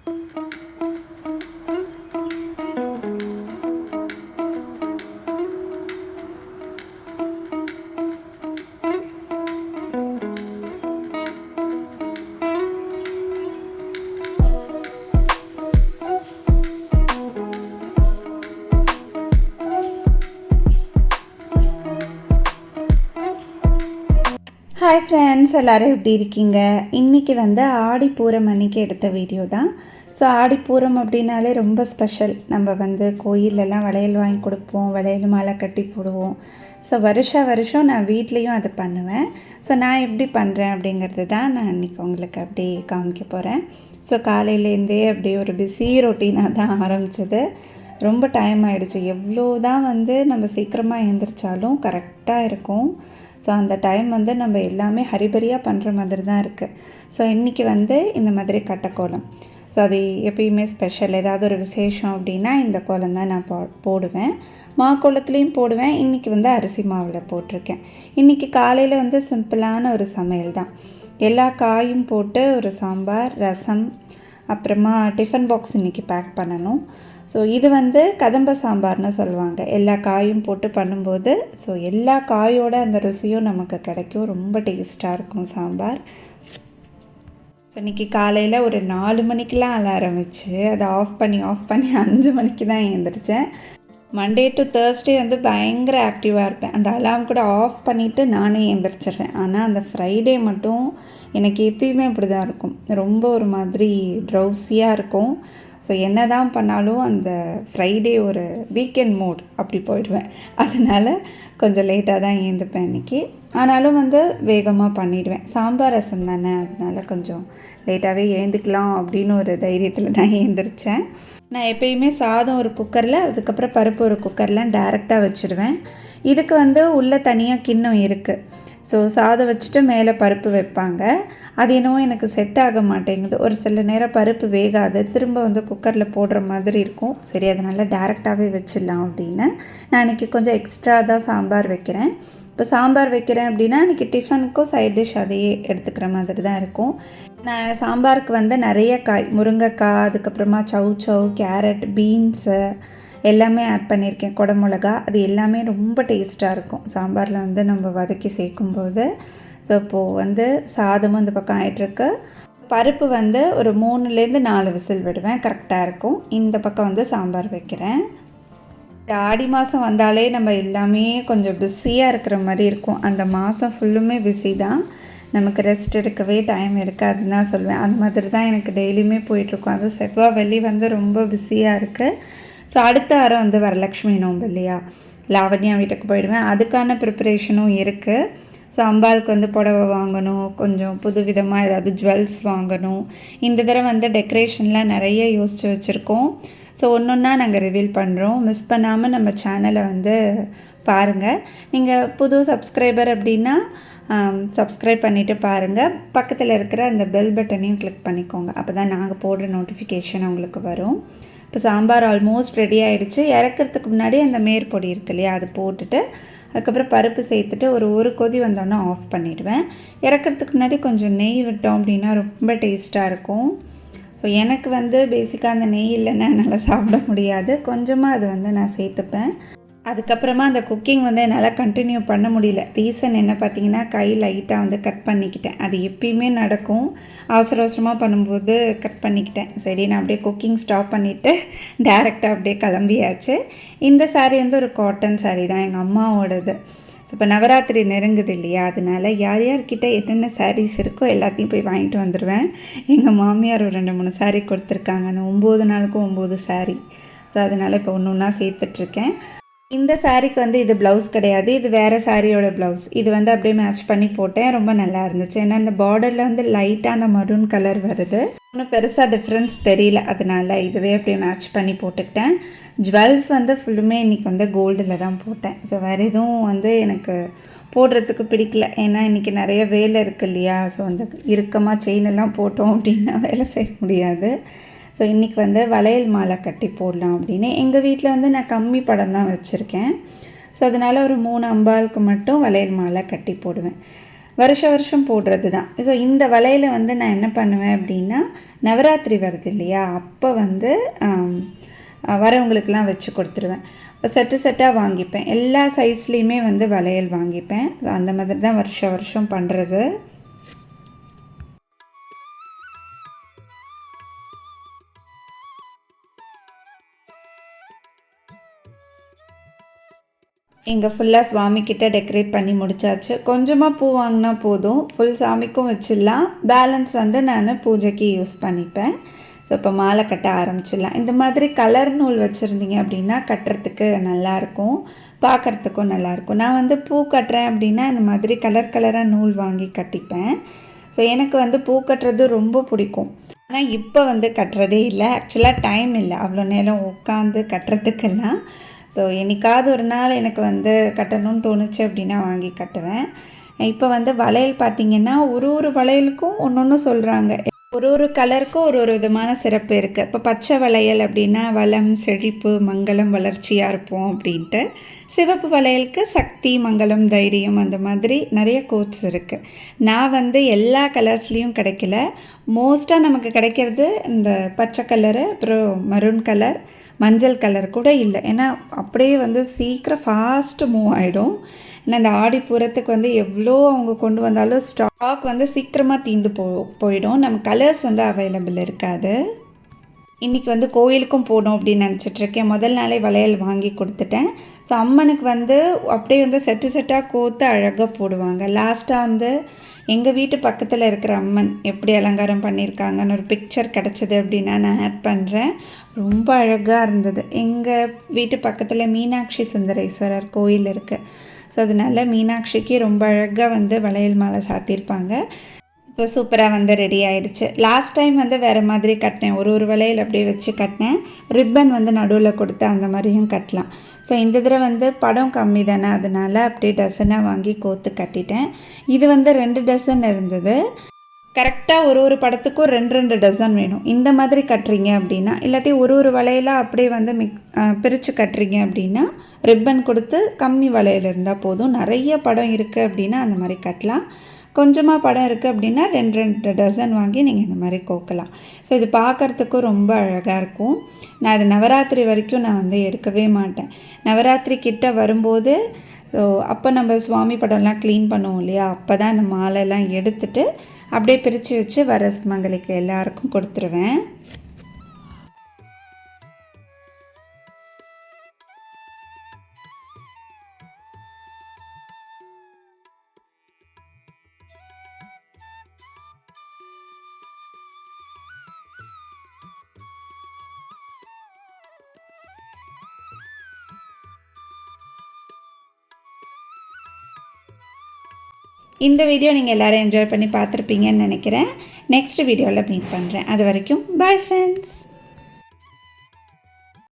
Hi friends, எல்லோரும் எப்படி இருக்கீங்க? இன்றைக்கி ஆடிப்பூரம் அன்றைக்கி எடுத்த வீடியோ தான். ஸோ ஆடிப்பூரம் அப்படின்னாலே ரொம்ப ஸ்பெஷல். நம்ம கோயிலெல்லாம் வளையல் வாங்கி கொடுப்போம், வளையல் மாலை கட்டி போடுவோம். ஸோ வருஷம் நான் வீட்லேயும் அதை பண்ணுவேன். ஸோ நான் எப்படி பண்ணுறேன் அப்படிங்கிறது தான் நான் இன்றைக்கி உங்களுக்கு அப்படியே காமிக்க போகிறேன். ஸோ காலையிலேருந்தே அப்படியே ஒரு பிஸி ரொட்டீனாக தான் ஆரம்பிச்சது. ரொம்ப டைம் ஆகிடுச்சு. எவ்வளோ தான் நம்ம சீக்கிரமாக எழுந்திரிச்சாலும் கரெக்டாக இருக்கும். ஸோ அந்த டைம் நம்ம எல்லாமே ஹரிபரியாக பண்ணுற மாதிரி தான் இருக்குது. ஸோ இன்றைக்கி இந்த மாதிரி கட்டைக்கோலம். ஸோ அது எப்பயுமே ஸ்பெஷல். ஏதாவது ஒரு விசேஷம் அப்படின்னா இந்த கோலம் தான் நான் போடுவேன். மாக்கோலத்துலேயும் போடுவேன். இன்றைக்கி அரிசி மாவில் போட்டிருக்கேன். இன்றைக்கி காலையில் சிம்பிளான ஒரு சமையல் தான். எல்லா காயும் போட்டு ஒரு சாம்பார், ரசம், அப்புறமா டிஃபன் பாக்ஸ் இன்றைக்கி பேக் பண்ணணும். ஸோ இது கதம்ப சாம்பார்னு சொல்லுவாங்க. எல்லா காயும் போட்டு பண்ணும்போது ஸோ எல்லா காயோட அந்த ருசியும் நமக்கு கிடைக்கும். ரொம்ப டேஸ்ட்டாக இருக்கும் சாம்பார். ஸோ இன்றைக்கி காலையில் ஒரு 4 மணிக்கெலாம் அலாரம் வச்சு அதை ஆஃப் பண்ணி 5 மணிக்கு தான் எழுந்திரிச்சேன். மண்டே டு தேர்ஸ்டே பயங்கர ஆக்டிவாக இருப்பேன். அந்த அலார்ம் கூட ஆஃப் பண்ணிவிட்டு நானே எழுந்திரிச்சிடுறேன். ஆனால் அந்த ஃப்ரைடே மட்டும் எனக்கு எப்பயுமே இப்படி தான் இருக்கும். ரொம்ப ஒரு மாதிரி ட்ரௌசியாக இருக்கும். ஸோ என்ன தான் பண்ணாலும் அந்த ஃப்ரைடே ஒரு வீக்கெண்ட் மூட் அப்படி போயிடுவேன். அதனால் கொஞ்சம் லேட்டாக தான் எழுந்துப்பேன் இன்றைக்கி. ஆனாலும் வேகமாக பண்ணிவிடுவேன். சாம்பார் ரசம் தானே, அதனால் கொஞ்சம் லேட்டாகவே எழுந்துக்கலாம் அப்படின்னு ஒரு தைரியத்தில் தான் எழுந்திரிச்சேன். நான் எப்பயுமே சாதம் ஒரு குக்கரில், அதுக்கப்புறம் பருப்பு ஒரு குக்கரில் டைரெக்டாக வச்சுடுவேன். இதுக்கு உள்ளே தனியாக கிண்ணம் இருக்குது. ஸோ சாதம் வச்சுட்டு மேலே பருப்பு வைப்பாங்க. அது என்னவோ எனக்கு செட் ஆக மாட்டேங்குது. ஒரு சில நேரம் பருப்பு வேகாது, திரும்ப குக்கரில் போடுற மாதிரி இருக்கும். சரி, அதனால் டேரெக்டாகவே வச்சிடலாம் அப்படின்னு நான் இன்றைக்கி கொஞ்சம் எக்ஸ்ட்ரா தான் சாம்பார் வைக்கிறேன். இப்போ சாம்பார் வைக்கிறேன் அப்படின்னா இன்றைக்கி டிஃபனுக்கும் சைட் டிஷ் அதையே எடுத்துக்கிற மாதிரி தான் இருக்கும். நான் சாம்பாருக்கு நிறைய காய், முருங்கைக்காய், அதுக்கப்புறமா சௌ, கேரட், பீன்ஸு எல்லாமே ஆட் பண்ணியிருக்கேன். குடமிளகா, அது எல்லாமே ரொம்ப டேஸ்ட்டாக இருக்கும் சாம்பாரில் நம்ம வதக்கி சேர்க்கும்போது. ஸோ இப்போது சாதமும் இந்த பக்கம் ஆகிட்டுருக்கு. பருப்பு ஒரு 3லேருந்து 4 விசில் விடுவேன், கரெக்டாக இருக்கும். இந்த பக்கம் சாம்பார் வைக்கிறேன். இந்த ஆடி மாதம் வந்தாலே நம்ம எல்லாமே கொஞ்சம் பிஸியாக இருக்கிற மாதிரி இருக்கும். அந்த மாதம் ஃபுல்லுமே பிஸி தான். நமக்கு ரெஸ்ட் எடுக்கவே டைம் இருக்காதுன்னு தான் சொல்லுவேன். அந்த மாதிரி தான் எனக்கு டெய்லியுமே போயிட்டுருக்கும். அதுவும் செவ்வாய் வெள்ளி ரொம்ப பிஸியாக இருக்குது. ஸோ அடுத்த வாரம் வரலட்சுமி நோம்பு இல்லையா, லாவண்யா வீட்டுக்கு போயிடுவேன். அதுக்கான ப்ரிப்பரேஷனும் இருக்குது. ஸோ அம்பாளுக்கு புடவை வாங்கணும், கொஞ்சம் புது விதமாக ஏதாவது ஜுவல்ஸ் வாங்கணும். இந்த தடவை டெக்கரேஷன்லாம் நிறைய யோசித்து வச்சுருக்கோம். ஸோ ஒன்றா நாங்கள் ரிவீல் பண்ணுறோம். மிஸ் பண்ணாமல் நம்ம சேனலை பாருங்கள். நீங்கள் புது சப்ஸ்கிரைபர் அப்படின்னா சப்ஸ்கிரைப் பண்ணிவிட்டு பாருங்கள். பக்கத்தில் இருக்கிற அந்த பெல் பட்டனையும் கிளிக் பண்ணிக்கோங்க. அப்போ தான் நாங்கள் போடுற நோட்டிஃபிகேஷன் உங்களுக்கு வரும். இப்போ சாம்பார் ஆல்மோஸ்ட் ரெடி ஆகிடுச்சு. இறக்கிறதுக்கு முன்னாடி அந்த மேற்பொடி இருக்கு இல்லையா, அது போட்டுட்டு அதுக்கப்புறம் பருப்பு சேர்த்துட்டு ஒரு கொதி வந்தோன்னா ஆஃப் பண்ணிவிடுவேன். இறக்கிறதுக்கு முன்னாடி கொஞ்சம் நெய் விட்டோம் அப்படின்னா ரொம்ப டேஸ்ட்டாக இருக்கும். ஸோ எனக்கு பேசிக்காக அந்த நெய் இல்லைன்னா என்னால் சாப்பிட முடியாது. கொஞ்சமாக அது நான் சேர்த்துப்பேன். அதுக்கப்புறமா அந்த குக்கிங் என்னால் கண்டினியூ பண்ண முடியல. ரீசன் என்ன பார்த்தீங்கன்னா, கை லைட்டாக கட் பண்ணிக்கிட்டேன். அது எப்பயுமே நடக்கும். அவசரமாக பண்ணும்போது கட் பண்ணிக்கிட்டேன். சரி, நான் அப்படியே குக்கிங் ஸ்டாப் பண்ணிவிட்டு டேரெக்டாக அப்படியே கிளம்பியாச்சு. இந்த சாரீ ஒரு காட்டன் சாரீ தான், எங்கள் அம்மாவோடது. ஸோ இப்போ நவராத்திரி நெருங்குது இல்லையா, அதனால் யார்கிட்ட என்னென்ன சாரீஸ் இருக்கோ எல்லாத்தையும் போய் வாங்கிட்டு வந்துடுவேன். எங்கள் மாமியார் ஒரு 2-3 சாரீ கொடுத்துருக்காங்க. அந்த 9 நாளுக்கும் 9 சாரீ. ஸோ அதனால் இப்போ ஒன்றா சேர்த்துட்ருக்கேன். இந்த சாரீக்கு இது ப்ளவுஸ் கிடையாது, இது வேறு சாரியோட ப்ளவுஸ். இது அப்படியே மேட்ச் பண்ணி போட்டேன். ரொம்ப நல்லா இருந்துச்சு. ஏன்னா இந்த பார்டரில் லைட்டாக அந்த மரூன் கலர் வருது. ஒன்றும் பெருசாக டிஃப்ரென்ஸ் தெரியல, அதனால் இதுவே அப்படியே மேட்ச் பண்ணி போட்டுக்கிட்டேன். ஜுவல்ஸ் ஃபுல்லுமே இன்றைக்கி கோல்டில் தான் போட்டேன். ஸோ வேறு எதுவும் எனக்கு போடுறதுக்கு பிடிக்கல. ஏன்னா இன்றைக்கி நிறைய வேலை இருக்குது இல்லையா. ஸோ இறுக்கமாக செயினெல்லாம் போட்டோம் அப்படின்னா வேலை செய்ய முடியாது. ஸோ இன்றைக்கி வளையல் மாலை கட்டி போடலாம் அப்படின்னு எங்கள் வீட்டில் நான் கம்மி படம் தான் வச்சுருக்கேன். ஸோ அதனால் ஒரு 3 அம்பாளுக்கு மட்டும் வளையல் மாலை கட்டி போடுவேன். வருஷம் போடுறது தான். ஸோ இந்த வளையல் வந்து நான் என்ன பண்ணுவேன் அப்படின்னா, நவராத்திரி வருது இல்லையா, அப்போ வந்து வரவங்களுக்கெல்லாம் வச்சு கொடுத்துருவேன். செட்டாக வாங்கிப்பேன். எல்லா சைஸ்லேயுமே வந்து வளையல் வாங்கிப்பேன். அந்த மாதிரி தான் வருஷம் பண்ணுறது. இங்கே ஃபுல்லாக சுவாமிக்கிட்ட டெக்கரேட் பண்ணி முடித்தாச்சு. கொஞ்சமாக பூ வாங்கினா போதும், ஃபுல் சாமிக்கும் வச்சிடலாம். பேலன்ஸ் வந்து நான் பூஜைக்கு யூஸ் பண்ணிப்பேன். ஸோ இப்போ மாலை கட்ட ஆரம்பிச்சிடலாம். இந்த மாதிரி கலர் நூல் வச்சுருந்தீங்க அப்படின்னா கட்டுறதுக்கு நல்லாயிருக்கும், பார்க்குறதுக்கும் நல்லாயிருக்கும். நான் வந்து பூ கட்டுறேன் அப்படின்னா இந்த மாதிரி கலராக நூல் வாங்கி கட்டிப்பேன். ஸோ எனக்கு வந்து பூ கட்டுறது ரொம்ப பிடிக்கும். ஆனால் இப்போ வந்து கட்டுறதே இல்லை. ஆக்சுவலாக டைம் இல்லை அவ்வளோ நேரம் உட்காந்து கட்டுறதுக்கெல்லாம். ஸோ என்றைக்காவது ஒரு நாள் எனக்கு வந்து கட்டணும்னு தோணுச்சு அப்படின்னா வாங்கி கட்டுவேன். இப்போ வந்து வளையல் பார்த்திங்கன்னா ஒரு வளையலுக்கும் ஒன்று சொல்கிறாங்க. ஒரு கலருக்கும் ஒரு விதமான சிறப்பு இருக்குது. இப்போ பச்சை வளையல் அப்படின்னா வளம், செழிப்பு, மங்களம், வளர்ச்சியாக இருப்போம் அப்படின்ட்டு. சிவப்பு வளையலுக்கு சக்தி, மங்களம், தைரியம், அந்த மாதிரி நிறைய கோட்ஸ் இருக்குது. நான் வந்து எல்லா கலர்ஸ்லேயும் கிடைக்கல. மோஸ்ட்டாக நமக்கு கிடைக்கிறது இந்த பச்சை கலரு, அப்புறம் மரூன் கலர், மஞ்சள் கலர் கூட இல்லை. ஏன்னா அப்படியே வந்து சீக்கிரம் ஃபாஸ்ட்டு மூவ் ஆகிடும். ஏன்னா இந்த ஆடிப்பூரத்துக்கு வந்து எவ்வளோ அவங்க கொண்டு வந்தாலும் ஸ்டாக் வந்து சீக்கிரமாக தீர்ந்து போயிடும். நம்ம கலர்ஸ் வந்து அவைலபிள் இருக்காது. இன்றைக்கி வந்து கோயிலுக்கும் போகணும் அப்படின்னு நினச்சிட்ருக்கேன். முதல் நாளே வளையல் வாங்கி கொடுத்துட்டேன். ஸோ அம்மனுக்கு வந்து அப்படியே வந்து செட்டாக கோத்து அழகாக போடுவாங்க. லாஸ்ட்டாக வந்து எங்கள் வீட்டு பக்கத்தில் இருக்கிற அம்மன் எப்படி அலங்காரம் பண்ணியிருக்காங்கன்னு ஒரு பிக்சர் கிடச்சிது அப்படின்னா நான் ஆட் பண்ணுறேன். ரொம்ப அழகாக இருந்தது. எங்கள் வீட்டு பக்கத்தில் மீனாட்சி சுந்தரேஸ்வரர் கோயில் இருக்குது. ஸோ அதனால் மீனாட்சிக்கு ரொம்ப அழகாக வந்து வளையல் மாலை சாத்தியிருப்பாங்க. இப்போ சூப்பராக வந்து ரெடி ஆகிடுச்சு. லாஸ்ட் டைம் வந்து வேறு மாதிரி கட்டினேன். ஒரு வளையல் அப்படியே வச்சு கட்டினேன். ரிப்பன் வந்து நடுவில் கொடுத்து அந்த மாதிரியும் கட்டலாம். ஸோ இந்த தடவை வந்து படம் கம்மி தானே, அதனால் அப்படியே டசனாக வாங்கி கோத்து கட்டிட்டேன். இது வந்து 2 டசன் இருந்தது. கரெக்டாக ஒரு படத்துக்கும் 2 டசன் வேணும். இந்த மாதிரி கட்டுறீங்க அப்படின்னா, இல்லாட்டி ஒரு வளையலாக அப்படியே வந்து பிரித்து கட்டுறீங்க அப்படின்னா ரிப்பன் கொடுத்து கம்மி வளையல் இருந்தால் போதும். நிறைய படம் இருக்குது அப்படின்னா அந்த மாதிரி கட்டலாம். கொஞ்சமாக படம் இருக்குது அப்படின்னா 2 டசன் வாங்கி நீங்கள் இந்த மாதிரி கோக்கலாம். ஸோ இது பார்க்குறதுக்கும் ரொம்ப அழகாக இருக்கும். நான் அது நவராத்திரி வரைக்கும் நான் வந்து எடுக்கவே மாட்டேன். நவராத்திரி கிட்ட வரும்போது அப்போ நம்ம சுவாமி படம்லாம் க்ளீன் பண்ணுவோம் இல்லையா, அப்போ தான் அந்த மாலைலாம் எடுத்துகிட்டு அப்படியே பிரித்து வச்சு வர சுமங்கலிக்கு எல்லாருக்கும் கொடுத்துருவேன். இந்த வீடியோ நீங்கள் எல்லோரும் என்ஜாய் பண்ணி பார்த்துருப்பீங்கன்னு நினைக்கிறேன். நெக்ஸ்ட் வீடியோவில் மீட் பண்ணுறேன். அது வரைக்கும் பாய் ஃப்ரெண்ட்ஸ்.